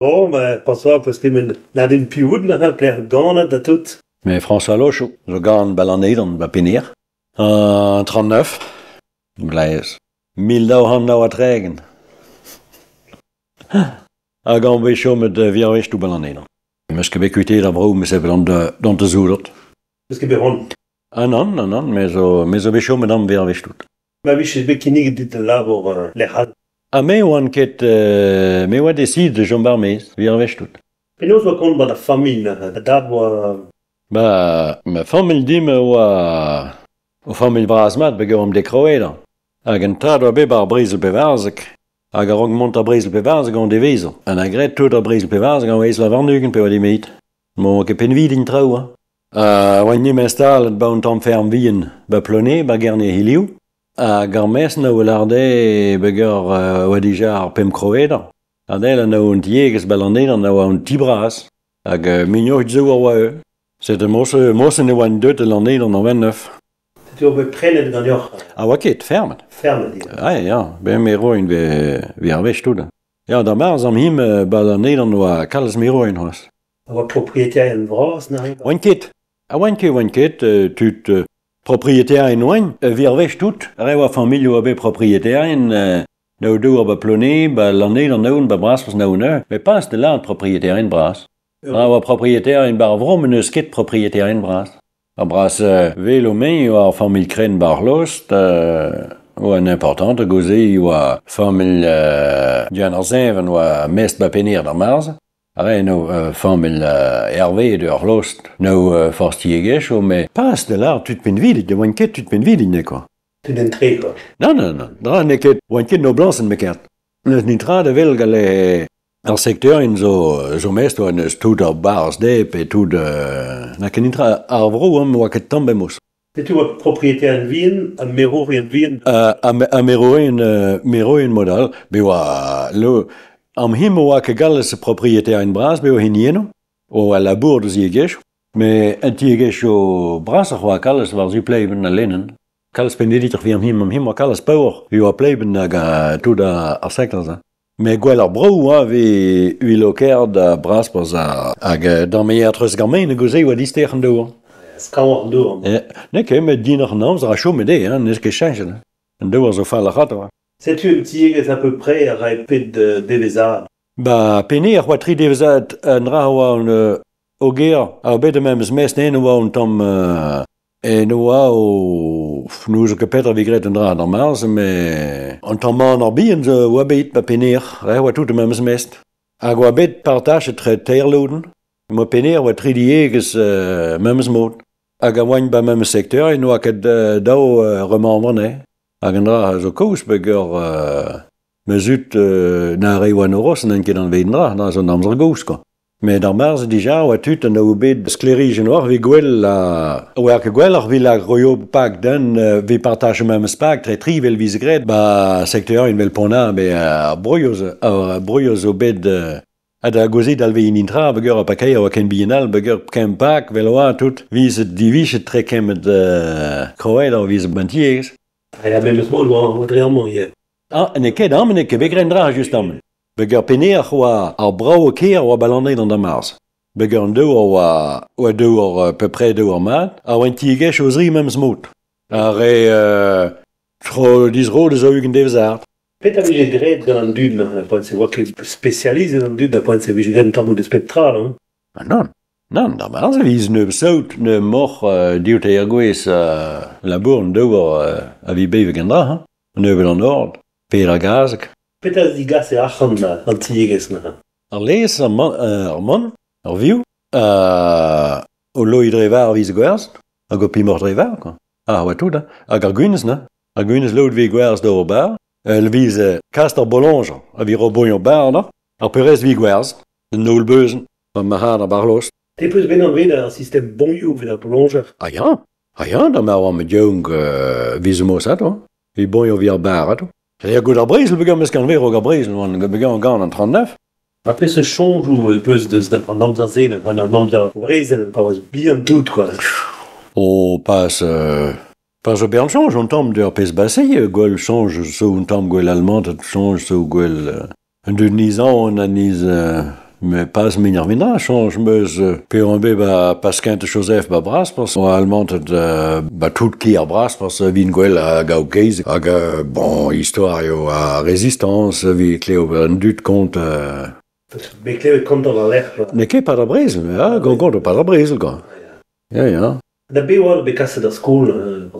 Oh, maar pas op, parce que men naar den piouden had pleeg ganen dat doet. Mais François Lochou, zo gaan bij Nederland bij Pinier. 39. Blijf. 1200 nou het regen. Ik ga weer zo met de vierweg toe bij Nederland. Misschien ben ik uit hier bro, maar ze hebben dan te zoederd. Parce que begon. Non, mais zo weer zo met dan vierweg toe. Maar wist je, ben je niet dit là voor leggen. Ah, mais on ket, mais on décide de Jean Barmès, vierweg toe. En ons wat kon bij de familie, dat was. Bah, ma famille dit me o famille Brasmat begom de Croeda. Hag en tad oa bet bar Brisel Pevarzek. Hag ar mont a Brisel Pevarzek on de vezel. An a gret tout a Brisel Pevarzek an weiz la varnugen pe oa di meet. Mo ke pen vid in traoa. Oan nim instalet ba un tamm ferm vien ba ploné ba gerne hiliou. Hag ar mes na o larde begur oa dija ar pem Croeda. Adel an o un tieges balandet an oa un tibras. Hag mignot zo oa e. C'est de mossen oan deut l'an Nederland en 29. Tu op prenen dan joch. Ah, waket, fermet. Ferme die. Ah, ja, ben me roin we ar wech touden. Ja, da mars am him ba l'an Nederland oa kalles me roin hos. Wat propriétaire en vras, na. Wanket. Ah, wanket, tut propriétaire en oin, we ar wech tout. Rewa famille oa be propriétaire en nou do ba ploné, ba l'an Nederland naoun, ba bras was naoun mais pas de l'an propriétaire en bras. Wa propriétaire en bar vrom en eus ket propriétaire en bras. A bras velo men oa famille kren bar lost, oa an importante goze oa famille dian ar zeven oa mest ba penir da marz. Are no famille Hervé de ar lost no forstiegech o me pas de l'art tut pen videt, de oan ket tut pen videt ne quoi. Tu den tre quoi. Non, dra ne ket oan ket no blansen me ket. Neus ni tra de vel gale ar secteur in zo mest oan eus tout ar bars dep et tout na ken intra ar vro oa ket tambe mos. Tu wat propriétaire en Wien, en Mero en Wien. A meroen modal, be oa lo am him oa ke galles propriétaire en bras be o hinieno o a labour de ziegech, me en tiegech o bras oa kalles war zu pleiben na linnen. Kalles penediter vi am him oa kalles power, oa pleiben tout ar sector. Me gwell ar brou oa ve uiloker da bras poz hag dan me treus garmen goze oa distechen do. Skauer door. Ne ket met dinner an amz a chom ede, nes ket chanchen. En do zo fall a rat oa. C'est tu tieges à peu près à répéter de devezad. Ba penir oa tri devezat en dra oa un oger a bet mem's mest en oa un tam en oa o nous que Peter vigret en dra dan mars, me un tam man ar bien oa bet ba penir, oa tout mem's mest. Hag oa bet partage tre teirloden. Mo penir oa tri dieges mem's mod. Hag a oan ba mem's secteur en oa ket dao remembrene. Hag en dra zo kous begur mezut na re oan oros en ket an veden dra, na zo namzer gous ko. Me dar marz dija oa tut an o bet sklerige noir vi gwell oa ke gwell ar vilag royo pak den vi partage mem's pak tre tri vel vizegret ba secteur en vel pona be broioz o bet ad a gozet alve in intra begur a pakei oa ken biennal begur ken pak vel oa tout vizet divichet tre kemet kroed o vizet bantieges. Et la même small ou vraiment hier. Ah, ne ket am ne ke begren dra just am. Begur pener oa ar brao ker oa balande dan da mars. Begur an deo oa deo peu près deo ar mat, a oan tiegech o zri mem's mot. A re tro dizro de zo ugen devezart. Peut-être que j'ai gré dans le dune, c'est moi qui spécialise dans le dune, d'après c'est que j'ai un temps de spectral. Ah non, da mars viz ne saut ne mor diot e ergouez labour an deo a vi beve gendra, ne vel an ord, per a gazek. Peut-être que gars c'est achan en tieges. Ar les ar man, ar viou, o lo idrevar viz gwerz, hag o pimor drevar, quoi. Ah, oa tout, hag ar gwinez, na. Ar gwinez load vi gwerz do o bar, el viz kast ar bolonge, a vi ro boion bar, na. Ar perez vi gwerz, nol beuzen, ma har ar barlost. T'es plus bien enlevé d'un système bon you, de la plongeur. Ah ja, da ma oa met jong viz mos ato, vi boion vi ar bar ato. Ja goed ar Brisel begur mes kan ver ar Brisel, oan begur an gant an 39. Après ce change ou plus de un homme dans une, un homme dans Brésil, pas bien tout quoi. O pas o bern change, on tam de pez bassi, gwell change so un tam gwell allemand, change so gwell un dud nizan, an niz mais pas minir vindra, change meus P1B Pasquin de Joseph Braspers, allemand tout kier Braspers, vin gwell a gaukeiz, bon, histoire a résistance, vi Cléo un dut compte, Mais Cléo contre la l'air. ne ket pas de Brésil, ah, compte pas de Brésil, quoi. Ja. Da B1 bekasse der school,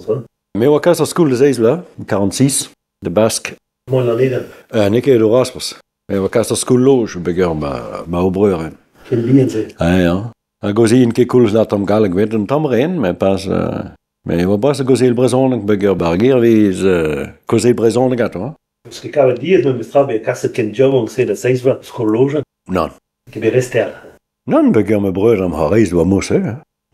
Mais au cas de school de Zeis, là, 46, de Basque, moi l'année, ne ket de Braspers. Mais au cas de school loge, beger ma obreuren. quel bien c'est. Ja. A gozien ket cool dat am galeg wet un tam ren, mais pas... mais wa bas a gozeel brezonek beger barger vies gozeel brezonek at, hoor. Parce que cada dia me mostrava a caça que job on sait de 6 va scoloja Non. que be rester. Non, beger me breur am Harris doa mosse,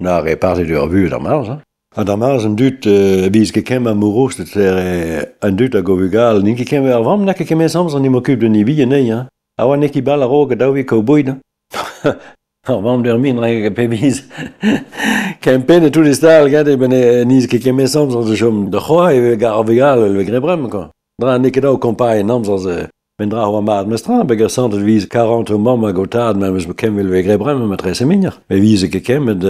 na reparti du revu da mars, hein. A da mars un dut vies gekem amouros de un dut a govugal, ni gekem er vam, na gekem sams an imokub de ni vie, nee, hein. A wa neki bal a roge da vi cowboy, Ar vam der min rege pe vies. Ken penne tout les stal, gade ben nis gekem sams an de chom de choa e gar vegal le grebrem, quoi. Dra neke da compagne nams as men dra wa maat mestra, beger sant de vies 40 mam a gotad, men mes bekem wil we grebrem met tresse minjer. Me vies gekem met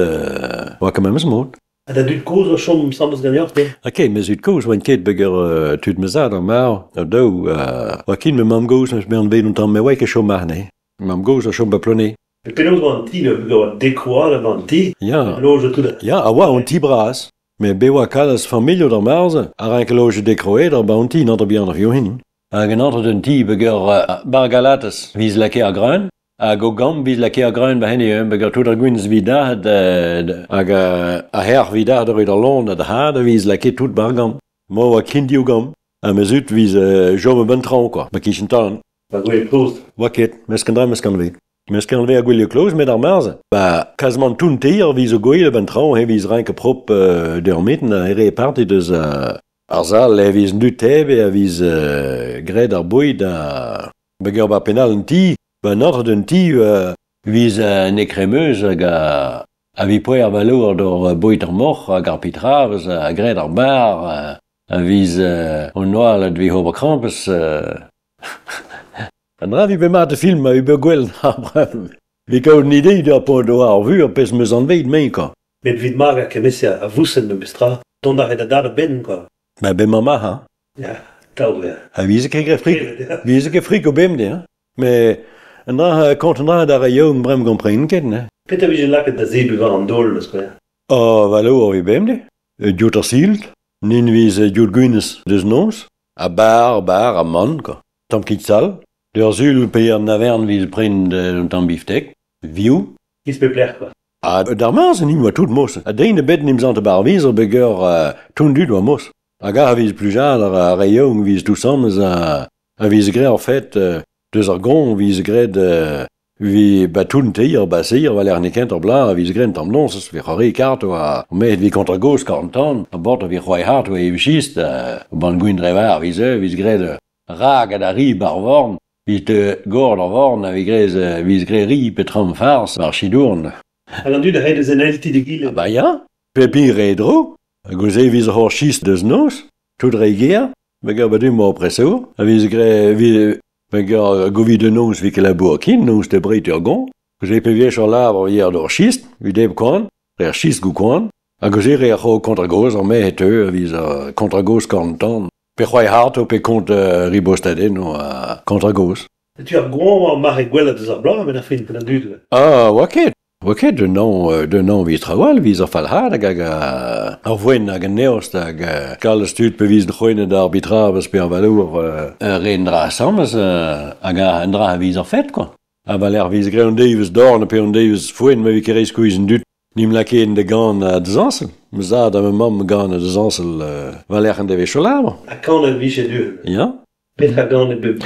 wa kem mes moed. Da du cause chom sambos gagnant. Ok, mais ut koos, wan ket beger tut me zad an mar, do, wa kin me mam goos, mes ben ben un tam me weke chom marne. Mam goos a chom beploné. Le penaos van ti le décoa van ti. Ja. Loge tout. Ja, a wa un ti bras, me bewa kalas familio der marze, a ranke loge dekroe der ba un ti not bien of johin. A genant den ti beger bargalates, vies lake a gruin, a go gam vies lake a gruin ba henne, beger tout er gwins vida, a her vida der der lon, de hade vies lake tout bargam. Mo wa kindio gam, a mesut vies jome ben tron, quoi, ba kishen tan. Ba goe close. Wa ket, meskan vi. Meskan vi a gwilio close met ar marze. Ba, kazman toun teir vies o goile ben tron, he vies ranke prop der mitten, a ere parti deus ar zal, he vies du tebe, a vies gred ar boid, a beger ba penal en ti, ba notre den ti vies ne kremeus a vi poer valour d'or boid ar moch, a gar pitravez, a gred ar bar, a vies on noal ad vi hober krampes, an dra vi be mat de film a vi be gwell, vi kaout une idée da po do ar vu, a pes meus an veid mein, quoi. Met vid maga que messia a vussen de bestra. Ton da da ben quoi. Ma be mama, ha? Ja, tau ja. A wiese ke frik o bem de, hein? Mais an dra kont an dra da a young brem gomprein ket, ne? Peter vi laket da zebu var an dol, sko. Valo vi bem de? Djout ar silt, nin vies djout gwines deus nos, a bar, a man, quoi. Tam kit sal, der zul pe ar navern vies pren un tam biftek, viou, Is be pler quoi. dar mars en im tout mos. A deine bet nim zant bar vies beger toun dut wa mos. A gar a vies plujar a reyong vies tout sammes a vies gre en fait deus ar gong vies gred vi toun teir basir va l'air nekent ar bla a vies gren tam nons vi c'hari kart a met vi kontra gos 40 ans a bort a vi c'hoi hart o evchist ban gwin drevar vies gred rag a ri bar vorn vi te gord ar vorn a vies gre ri petram fars ar chidourn. Al an du da hed eus en elti de gile. Ba ja, pepi redro, a goze viz hor schist deus nos, tout reger, beger ba du mo presso, a viz gre, beger govi de nos vi ke la bourkin, nos de breit ur gon, goze pe viech ar labre hier d'or schist, vi deb koan, re schist gou koan, a goze re ar kontra goz, ar me heteu, a viz kontra goz korntan, pe c'hoi hart o pe kont ribostaden o kontra goz. Tu as gros mare gwella deus ar blanc, men a fin pen an du. Waket. Waket, de non vies trawal, vies ar falhad hag ar voen hag an neost hag kal stud pe vies de c'hoine d'arbitravez pe ar valour ren dra sammes hag an dra vies ar fet, quoi. A valer vies gre an deivez dorn pe an deivez foen me vi kerez kouiz an dut nim laken de gant a de zansel. Me zad a me mam gant a de zansel valer an deve cholabre. A kan en viche du. Ja? Petra gant e bub.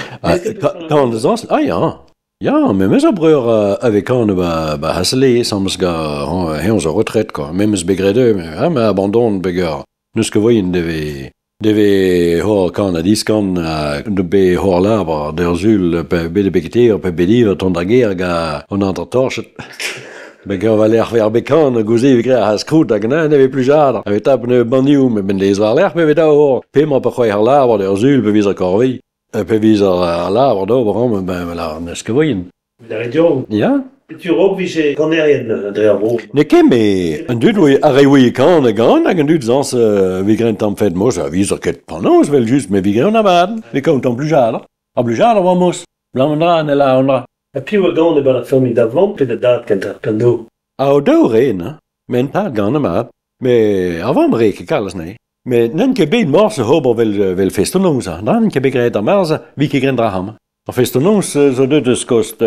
Gant de zansel, ja. Ja, mais mes abreur avec on ba hasselé sammes ga heons a retraite, quoi. Même mes begrede, mais abandon beger. Nus que voyen deve hor kan a diskan de be hor labre der zul pe be de beketer pe bediver ton da ger ga on anter torchet. Beger va l'air ver bekan gouze vi gre has krout a gna neve plus jadr. Avec tap ne bandiou mais ben les war l'air pe da hor. Pe ma pe khoy har labre der zul pe viser korvi. Pe viser labre do bram ben voilà nes que voyen. La région. Ja? Tu ook wie je kan er een dreavo. Ne ken me, un dud oe a reoe kan a gan, hag un dud zans vi gren tam fet mos, a vi zo ket panos vel just, me vi gren a baden, vi kont am blujader. A blujader war mos, blam an dra, ne la an dra. A più a gan e bar a filmi d'avant, pe de dat kan do. A o do ren, men pat gan a mat, me avam reke kalles ne. Me nen ke ben morse hober vel festononsa, dan ke begret a marse, vi ke gren dra ham. A festonons zo dut kost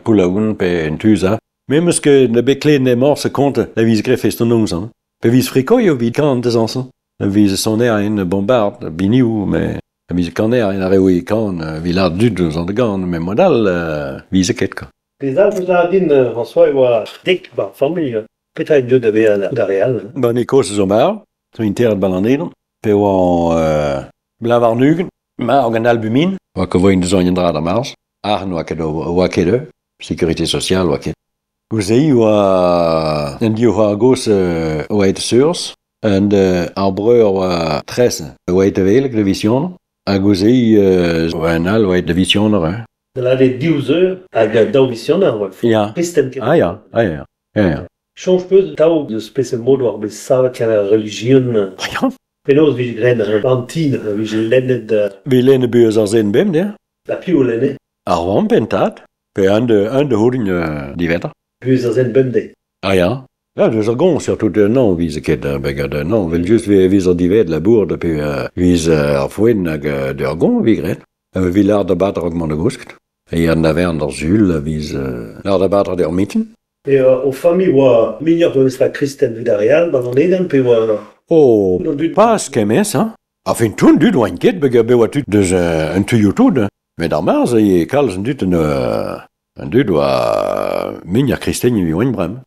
poulaoun pe en tuza, men meske ne bekleden e morse konte, la vis gre festononsa. Pe vis frikoio vid kan des ansen. La vis sonne a en bombard, biniou, me la vis kaner en a reoe kan, vi la dud an de gan, me modal vis ket ka. Les arbres là din François e oa dik bar famille. Peta en dud ave da real. Ban e kos zo mar, zo interet bal an eden, pe oa blavar nugen, ma organ albumin, oa ke voin de zonjen dra da mars, arn oa ket sécurité sociale oa ket. Gouzei oa en dio oa gos oa et seurs, en ar breur oa tresse oa et velek de visioner, a gouzei oa en al oa et de visioner, De la de 12 heures hag daou visionar oa. Ja. Kristen ket. Ah ja, ah ja, ja, ja. Change peu daou de spese mod war bez savet kan a religion. Ah ja. Penaos vi gren antin, vi je lennet Vi lenne beus ar zen bem, ja. la più lenne. Ar vam pentat, pe an de hodin di vetter. Puis a zen bende. Ah ja. Ja, dus er gong surtout de non vise ket begad non, vel just vis er divet la bourde pe vis ar foen hag de ar gong vi gret. Vi lart da batter ook man de gusket. E an da vern der zul vis lart da batter der mitten. Et au famille oa mignor de la Kristen vid da real, ban an eden pe oa. Oh, pas kemes, ha? A fin tun dud oa ket begad bewa tut deus un tuyotud. Met ar marz e kalz un dud oa mignor Kristen vi oin brem.